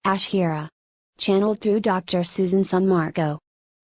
Ashira. Channeled through Dr. Susan Sun Marco.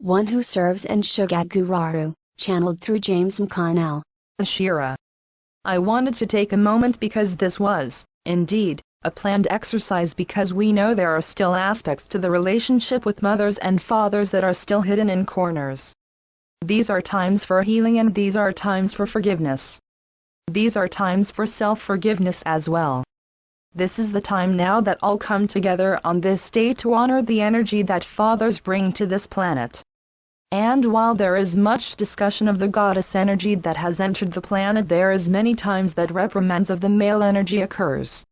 One who serves and Sugat Guraru, channeled through James McConnell. Ashira. I wanted to take a moment because this was, indeed, a planned exercise because we know there are still aspects to the relationship with mothers and fathers that are still hidden in corners. These are times for healing and these are times for forgiveness. These are times for self-forgiveness as well. This is the time now that all come together on this day to honor the energy that fathers bring to this planet. And while there is much discussion of the goddess energy that has entered the planet, there is many times that reprimands of the male energy occurs.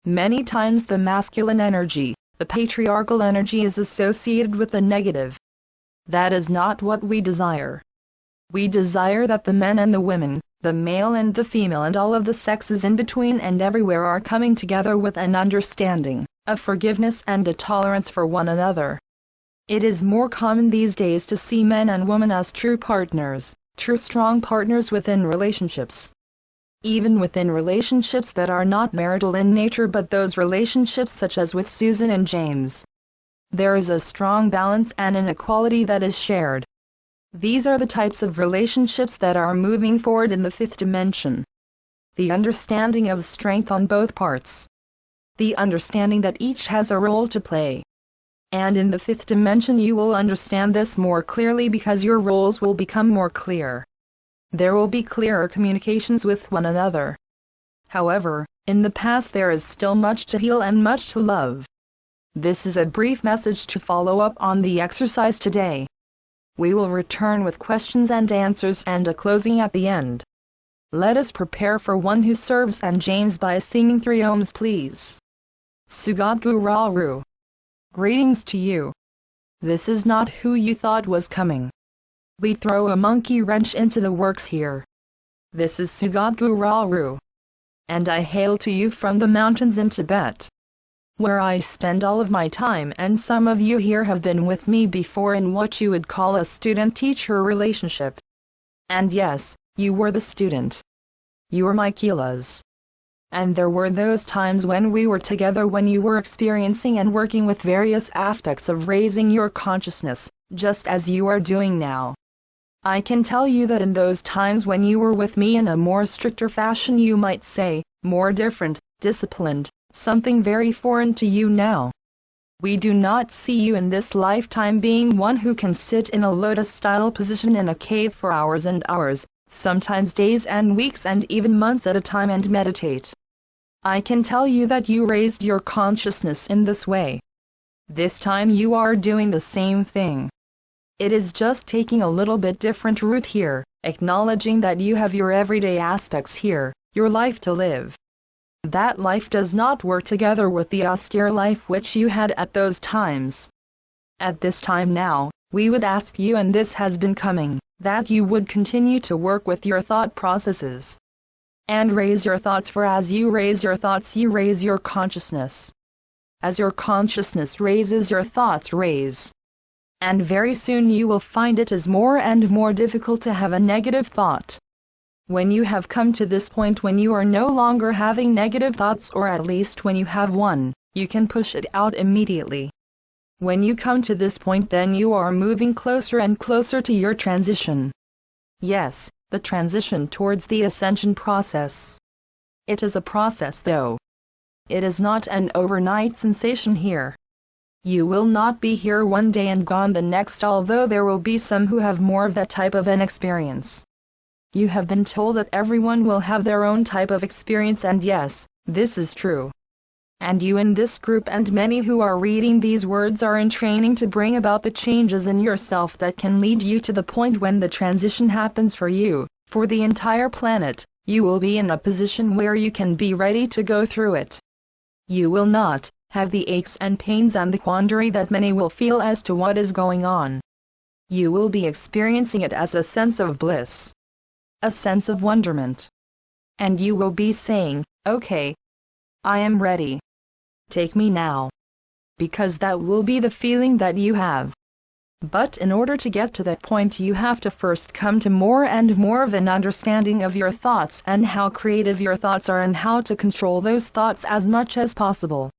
Many times the masculine energy, the patriarchal energy is associated with the negative. That is not what we desire. We desire that the men and the women, the male and the female and all of the sexes in between and everywhere are coming together with an understanding, a forgiveness and a tolerance for one another. It is more common these days to see men and women as true partners, true strong partners within relationships. Even within relationships that are not marital in nature but those relationships such as with Susan and James. There is a strong balance and an equality that is shared. These are the types of relationships that are moving forward in the fifth dimension. The understanding of strength on both parts. The understanding that each has a role to play. And in the fifth dimension you will understand this more clearly because your roles will become more clear. There will be clearer communications with one another. However, in the past there is still much to heal and much to love. This is a brief message to follow up on the exercise today. We will return with questions and answers and a closing at the end. Let us prepare for one who serves and James by singing 3 ohms please. Sugat Guraru. Greetings to you. This is not who you thought was coming. We throw a monkey wrench into the works here. This is Sugat Guraru. And I hail to you from the mountains in Tibet, where I spend all of my time, and some of you here have been with me before in what you would call a student-teacher relationship. And yes, you were the student. You were my Keelas. And there were those times when we were together when you were experiencing and working with various aspects of raising your consciousness, just as you are doing now. I can tell you that in those times when you were with me in a more stricter fashion, you might say, more different, disciplined, something very foreign to you now. We do not see you in this lifetime being one who can sit in a lotus-style position in a cave for hours and hours, sometimes days and weeks and even months at a time and meditate. I can tell you that you raised your consciousness in this way. This time you are doing the same thing. It is just taking a little bit different route here, acknowledging that you have your everyday aspects here, your life to live. That life does not work together with the austere life which you had at those times. At this time now, we would ask you, and this has been coming, that you would continue to work with your thought processes. And raise your thoughts, for as you raise your thoughts you raise your consciousness. As your consciousness raises, your thoughts raise. And very soon you will find it is more and more difficult to have a negative thought. When you have come to this point when you are no longer having negative thoughts, or at least when you have one, you can push it out immediately. When you come to this point, then you are moving closer and closer to your transition. Yes, the transition towards the ascension process. It is a process though. It is not an overnight sensation here. You will not be here one day and gone the next, although there will be some who have more of that type of an experience. You have been told that everyone will have their own type of experience, and yes, this is true. And you in this group and many who are reading these words are in training to bring about the changes in yourself that can lead you to the point when the transition happens for you, for the entire planet. You will be in a position where you can be ready to go through it. You will not have the aches and pains and the quandary that many will feel as to what is going on. You will be experiencing it as a sense of bliss, a sense of wonderment. And you will be saying, okay, I am ready. Take me now. Because that will be the feeling that you have. But in order to get to that point, you have to first come to more and more of an understanding of your thoughts and how creative your thoughts are and how to control those thoughts as much as possible.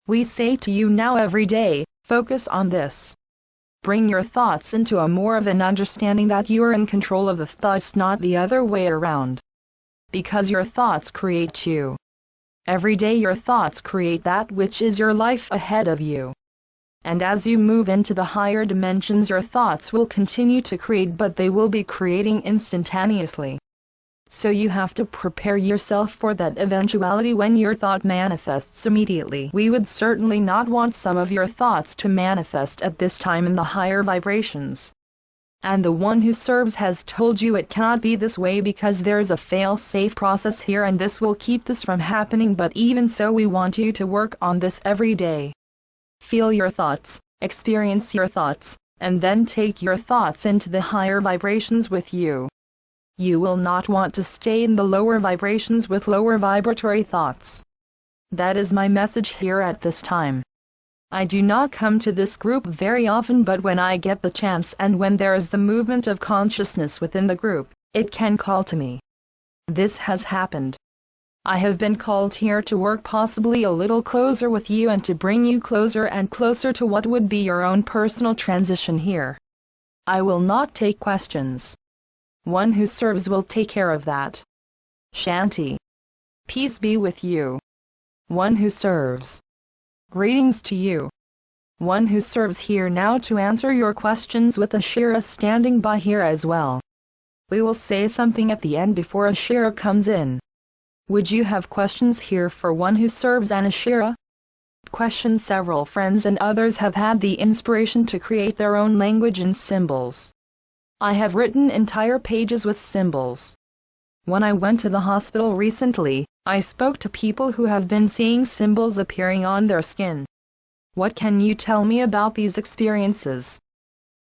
We say to you now every day, focus on this. Bring your thoughts into a more of an understanding that you are in control of the thoughts, not the other way around. Because your thoughts create you. Every day your thoughts create that which is your life ahead of you. And as you move into the higher dimensions, your thoughts will continue to create, but they will be creating instantaneously. So you have to prepare yourself for that eventuality when your thought manifests immediately. We would certainly not want some of your thoughts to manifest at this time in the higher vibrations. And the one who serves has told you it cannot be this way because there's a fail-safe process here, and this will keep this from happening. But even so, we want you to work on this every day. Feel your thoughts, experience your thoughts, and then take your thoughts into the higher vibrations with you. You will not want to stay in the lower vibrations with lower vibratory thoughts. That is my message here at this time. I do not come to this group very often, but when I get the chance and when there is the movement of consciousness within the group, it can call to me. This has happened. I have been called here to work possibly a little closer with you and to bring you closer and closer to what would be your own personal transition here. I will not take questions. One who serves will take care of that. Shanti. Peace be with you. One who serves. Greetings to you. One who serves here now to answer your questions, with Ashira standing by here as well. We will say something at the end before Ashira comes in. Would you have questions here for one who serves and Ashira? Question. Several friends and others have had the inspiration to create their own language and symbols. I have written entire pages with symbols. When I went to the hospital recently, I spoke to people who have been seeing symbols appearing on their skin. What can you tell me about these experiences?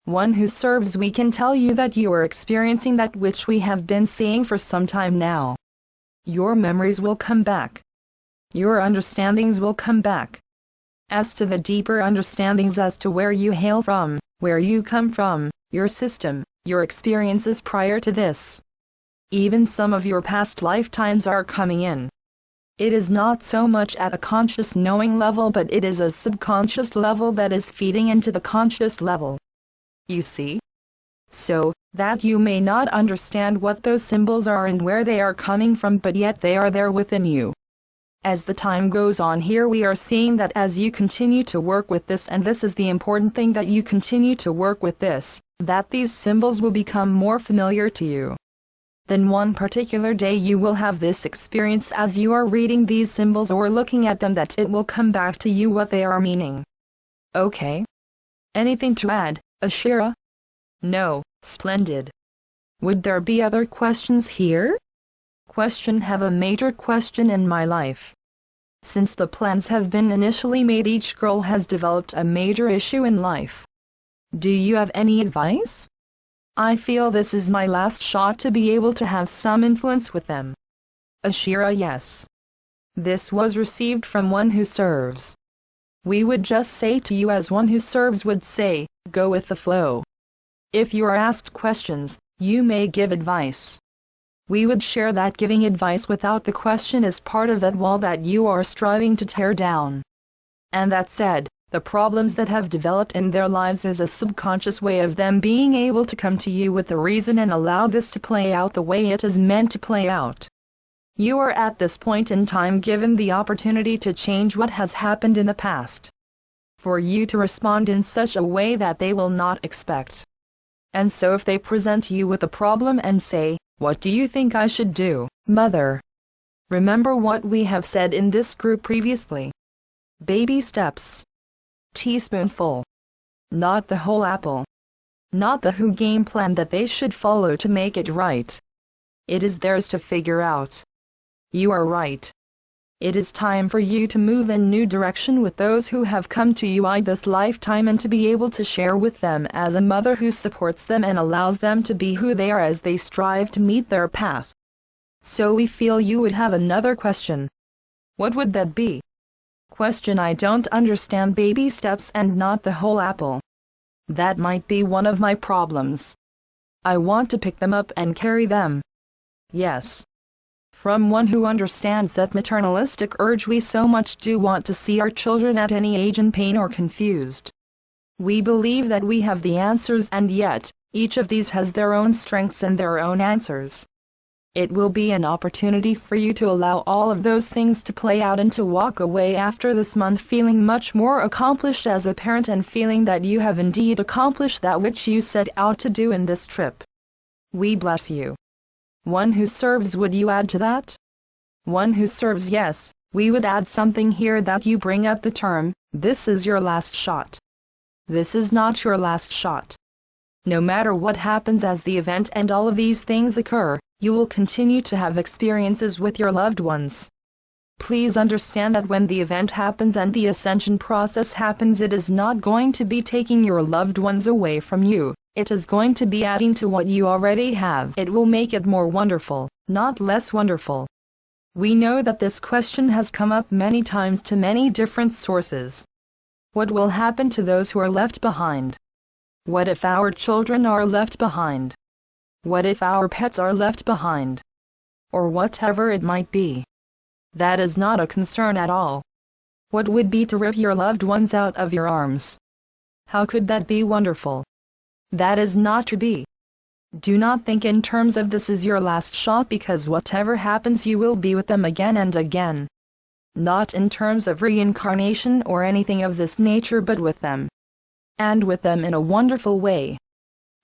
One who serves, we can tell you that you are experiencing that which we have been seeing for some time now. Your memories will come back. Your understandings will come back. As to the deeper understandings as to where you hail from, where you come from, your system, your experiences prior to this. Even some of your past lifetimes are coming in. It is not so much at a conscious knowing level, but it is a subconscious level that is feeding into the conscious level. You see? So, that you may not understand what those symbols are and where they are coming from, but yet they are there within you. As the time goes on here, we are seeing that as you continue to work with this, and this is the important thing, that you continue to work with this, that these symbols will become more familiar to you. Then one particular day you will have this experience as you are reading these symbols or looking at them, that it will come back to you what they are meaning. Okay? Anything to add, Ashira? No, splendid. Would there be other questions here? Question. Have a major question in my life. Since the plans have been initially made, each girl has developed a major issue in life. Do you have any advice? I feel this is my last shot to be able to have some influence with them. Ashira. Yes. This was received from one who serves. We would just say to you as one who serves would say, go with the flow. If you are asked questions, you may give advice. We would share that giving advice without the question is part of that wall that you are striving to tear down. And that said, the problems that have developed in their lives is a subconscious way of them being able to come to you with the reason and allow this to play out the way it is meant to play out. You are at this point in time given the opportunity to change what has happened in the past. For you to respond in such a way that they will not expect. And so if they present you with a problem and say, what do you think I should do, mother? Remember what we have said in this group previously. Baby steps. Teaspoonful. Not the whole apple. Not the who game plan that they should follow to make it right. It is theirs to figure out. You are right. It is time for you to move in new direction with those who have come to you this lifetime, and to be able to share with them as a mother who supports them and allows them to be who they are as they strive to meet their path. So we feel you would have another question. What would that be? Question. I don't understand baby steps and not the whole apple. That might be one of my problems. I want to pick them up and carry them. Yes. From one who understands that maternalistic urge we so much do want to see our children at any age in pain or confused. We believe that we have the answers, and yet, each of these has their own strengths and their own answers. It will be an opportunity for you to allow all of those things to play out and to walk away after this month feeling much more accomplished as a parent and feeling that you have indeed accomplished that which you set out to do in this trip. We bless you. One who serves, would you add to that? One who serves, yes, we would add something here that you bring up the term, this is your last shot. This is not your last shot. No matter what happens as the event and all of these things occur, you will continue to have experiences with your loved ones. Please understand that when the event happens and the ascension process happens, it is not going to be taking your loved ones away from you, it is going to be adding to what you already have. It will make it more wonderful, not less wonderful. We know that this question has come up many times to many different sources. What will happen to those who are left behind? What if our children are left behind? What if our pets are left behind? Or whatever it might be. That is not a concern at all. What would be to rip your loved ones out of your arms? How could that be wonderful? That is not to be. Do not think in terms of this is your last shot, because whatever happens you will be with them again and again. Not in terms of reincarnation or anything of this nature, but with them. And with them in a wonderful way.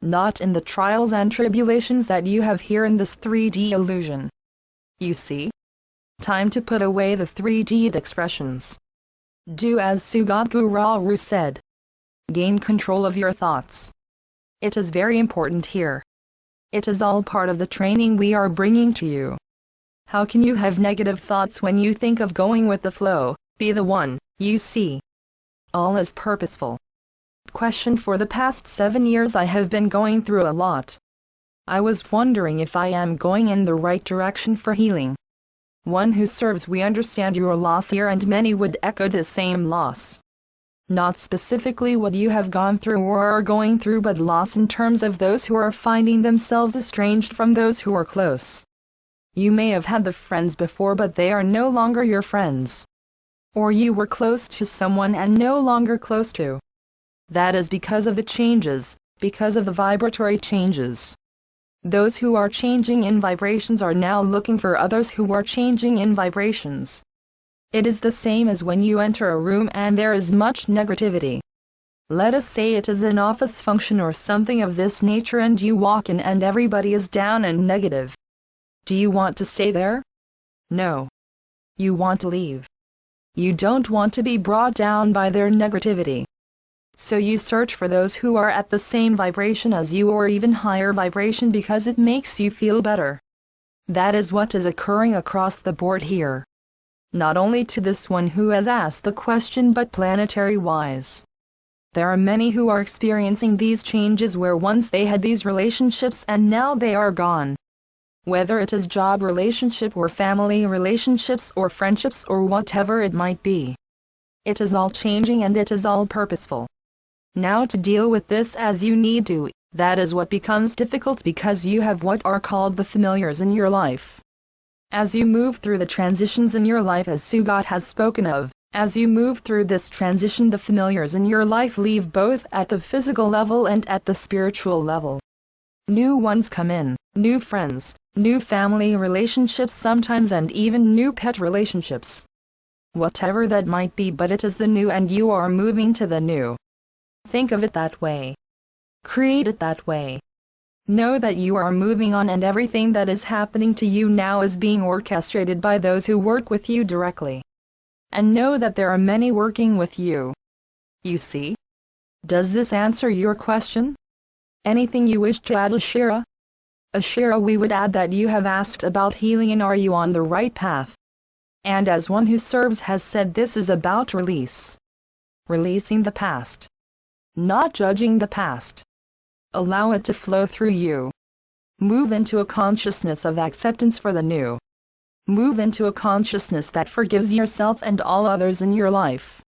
Not in the trials and tribulations that you have here in this 3D illusion. You see? Time to put away the 3D expressions. Do as Sugat Guru said. Gain control of your thoughts. It is very important here. It is all part of the training we are bringing to you. How can you have negative thoughts when you think of going with the flow? Be the one, you see. All is purposeful. Question: for the past 7 years I have been going through a lot. I was wondering if I am going in the right direction for healing. One who serves, we understand your loss here, and many would echo the same loss. Not specifically what you have gone through or are going through, but loss in terms of those who are finding themselves estranged from those who are close. You may have had the friends before, but they are no longer your friends. Or you were close to someone and no longer close to. That is because of the changes, because of the vibratory changes. Those who are changing in vibrations are now looking for others who are changing in vibrations. It is the same as when you enter a room and there is much negativity. Let us say it is an office function or something of this nature, and you walk in and everybody is down and negative. Do you want to stay there? No. You want to leave. You don't want to be brought down by their negativity. So you search for those who are at the same vibration as you or even higher vibration, because it makes you feel better. That is what is occurring across the board here. Not only to this one who has asked the question, but planetary-wise. There are many who are experiencing these changes where once they had these relationships and now they are gone. Whether it is job relationship or family relationships or friendships or whatever it might be. It is all changing and it is all purposeful. Now to deal with this as you need to, that is what becomes difficult, because you have what are called the familiars in your life. As you move through the transitions in your life, as Sugat has spoken of, as you move through this transition, the familiars in your life leave both at the physical level and at the spiritual level. New ones come in, new friends, new family relationships sometimes, and even new pet relationships. Whatever that might be, but it is the new and you are moving to the new. Think of it that way. Create it that way. Know that you are moving on, and everything that is happening to you now is being orchestrated by those who work with you directly. And know that there are many working with you. You see? Does this answer your question? Anything you wish to add, Ashira? Ashira, we would add that you have asked about healing and are you on the right path? And as one who serves has said, this is about release. Releasing the past. Not judging the past. Allow it to flow through you. Move into a consciousness of acceptance for the new. Move into a consciousness that forgives yourself and all others in your life.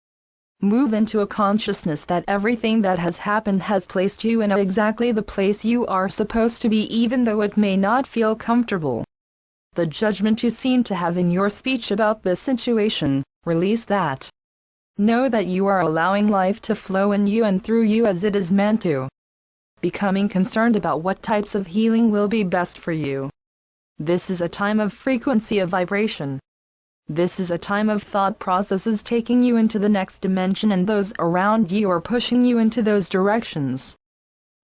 Move into a consciousness that everything that has happened has placed you in exactly the place you are supposed to be, even though it may not feel comfortable. The judgment you seem to have in your speech about this situation, release that. Know that you are allowing life to flow in you and through you as it is meant to. Becoming concerned about what types of healing will be best for you. This is a time of frequency of vibration. This is a time of thought processes taking you into the next dimension, and those around you are pushing you into those directions.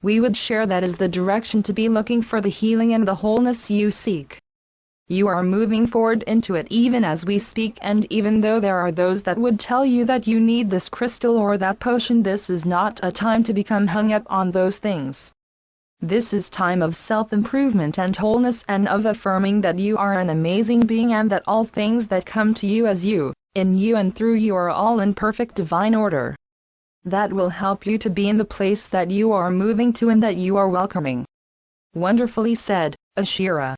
We would share that is the direction to be looking for the healing and the wholeness you seek. You are moving forward into it even as we speak, and even though there are those that would tell you that you need this crystal or that potion, this is not a time to become hung up on those things. This is time of self-improvement and wholeness, and of affirming that you are an amazing being and that all things that come to you as you, in you and through you are all in perfect divine order. That will help you to be in the place that you are moving to and that you are welcoming. Wonderfully said, Ashira.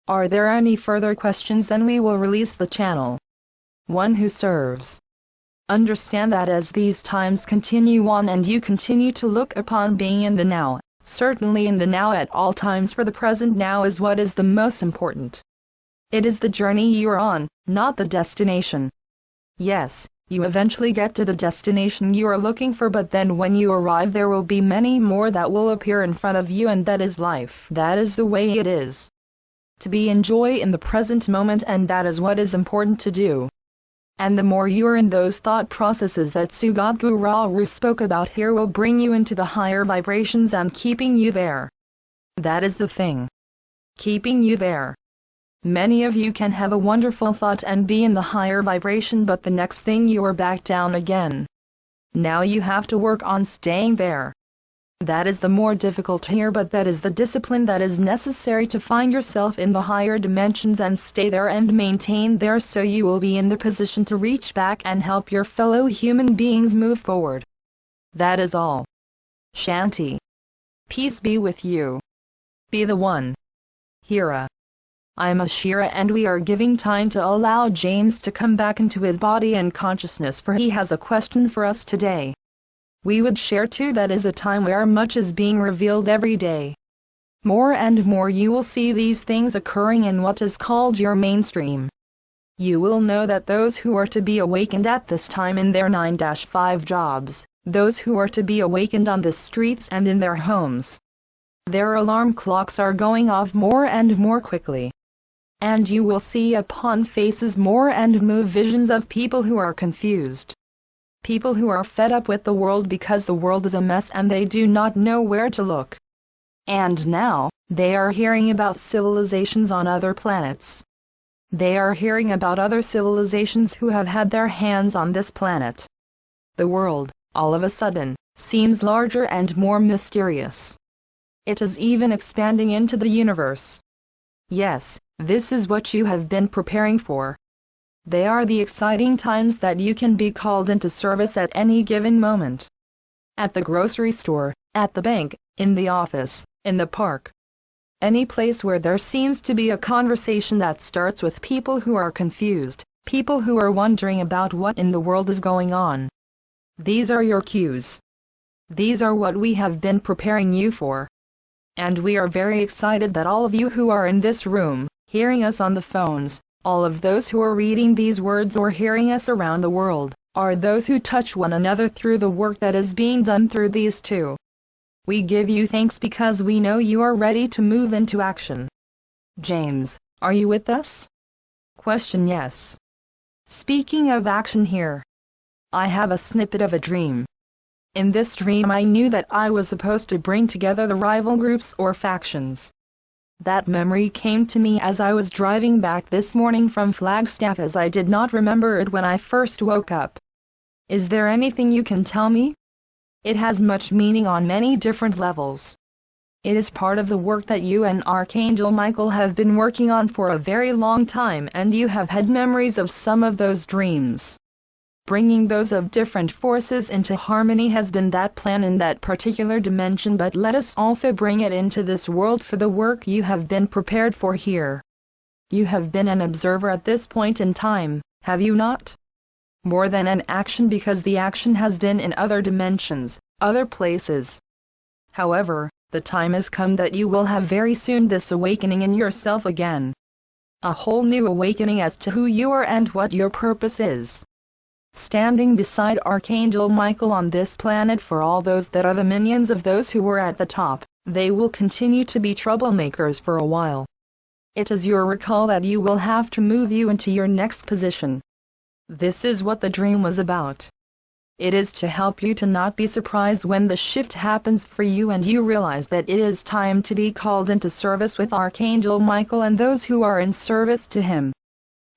Are there any further questions? Then we will release the channel. One who serves. Understand that as these times continue on and you continue to look upon being in the now, certainly in the now at all times, for the present now is what is the most important. It is the journey you are on, not the destination. Yes, you eventually get to the destination you are looking for, but then when you arrive there will be many more that will appear in front of you, and that is life. That is the way it is. To be enjoy in the present moment, and that is what is important to do. And the more you are in those thought processes that Sugat Guru spoke about here will bring you into the higher vibrations and keeping you there. That is the thing. Keeping you there. Many of you can have a wonderful thought and be in the higher vibration, but the next thing you are back down again. Now you have to work on staying there. That is the more difficult here, but that is the discipline that is necessary to find yourself in the higher dimensions and stay there and maintain there, so you will be in the position to reach back and help your fellow human beings move forward. That is all. Shanti. Peace be with you. Be the one. Hira. I'm Ashira, and we are giving time to allow James to come back into his body and consciousness, for he has a question for us today. We would share too that is a time where much is being revealed every day. More and more you will see these things occurring in what is called your mainstream. You will know that those who are to be awakened at this time in their 9-5 jobs, those who are to be awakened on the streets and in their homes, their alarm clocks are going off more and more quickly. And you will see upon faces more and more visions of people who are confused. People who are fed up with the world because the world is a mess and they do not know where to look. And now, they are hearing about civilizations on other planets. They are hearing about other civilizations who have had their hands on this planet. The world, all of a sudden, seems larger and more mysterious. It is even expanding into the universe. Yes, this is what you have been preparing for. They are the exciting times that you can be called into service at any given moment. At the grocery store, at the bank, in the office, in the park. Any place where there seems to be a conversation that starts with people who are confused, people who are wondering about what in the world is going on. These are your cues. These are what we have been preparing you for. And we are very excited that all of you who are in this room, hearing us on the phones, all of those who are reading these words or hearing us around the world, are those who touch one another through the work that is being done through these two. We give you thanks because we know you are ready to move into action. James, are you with us? Question: yes. Speaking of action here, I have a snippet of a dream. In this dream I knew that I was supposed to bring together the rival groups or factions. That memory came to me as I was driving back this morning from Flagstaff, as I did not remember it when I first woke up. Is there anything you can tell me? It has much meaning on many different levels. It is part of the work that you and Archangel Michael have been working on for a very long time, and you have had memories of some of those dreams. Bringing those of different forces into harmony has been that plan in that particular dimension, but let us also bring it into this world for the work you have been prepared for here. You have been an observer at this point in time, have you not? More than an action, because the action has been in other dimensions, other places. However, the time has come that you will have very soon this awakening in yourself again. A whole new awakening as to who you are and what your purpose is. Standing beside Archangel Michael on this planet for all those that are the minions of those who were at the top, they will continue to be troublemakers for a while. It is your recall that you will have to move you into your next position. This is what the dream was about. It is to help you to not be surprised when the shift happens for you and you realize that it is time to be called into service with Archangel Michael and those who are in service to him.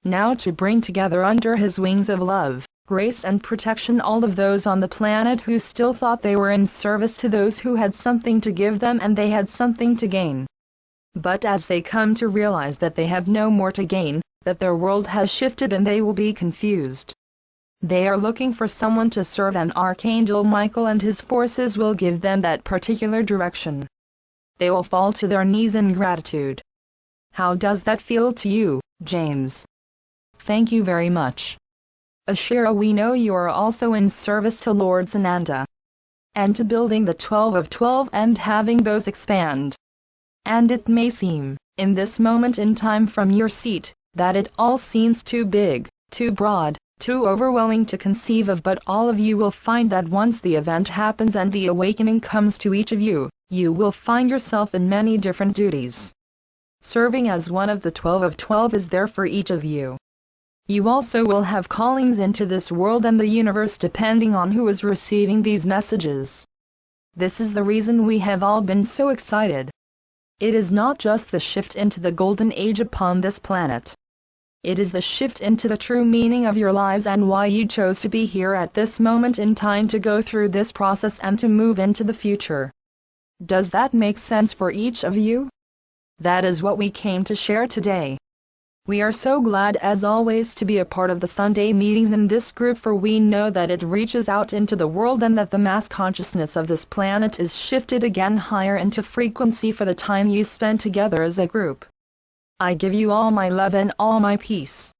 Now to bring together under his wings of love, grace and protection all of those on the planet who still thought they were in service to those who had something to give them and they had something to gain. But as they come to realize that they have no more to gain, that their world has shifted and they will be confused. They are looking for someone to serve and Archangel Michael and his forces will give them that particular direction. They will fall to their knees in gratitude. How does that feel to you, James? Thank you very much. Ashira, we know you are also in service to Lord Sananda. And to building the 12 of 12 and having those expand. And it may seem, in this moment in time from your seat, that it all seems too big, too broad, too overwhelming to conceive of, but all of you will find that once the event happens and the awakening comes to each of you, you will find yourself in many different duties. Serving as one of the 12 of 12 is there for each of you. You also will have callings into this world and the universe depending on who is receiving these messages. This is the reason we have all been so excited. It is not just the shift into the golden age upon this planet. It is the shift into the true meaning of your lives and why you chose to be here at this moment in time to go through this process and to move into the future. Does that make sense for each of you? That is what we came to share today. We are so glad as always to be a part of the Sunday meetings in this group, for we know that it reaches out into the world and that the mass consciousness of this planet is shifted again higher into frequency for the time you spend together as a group. I give you all my love and all my peace.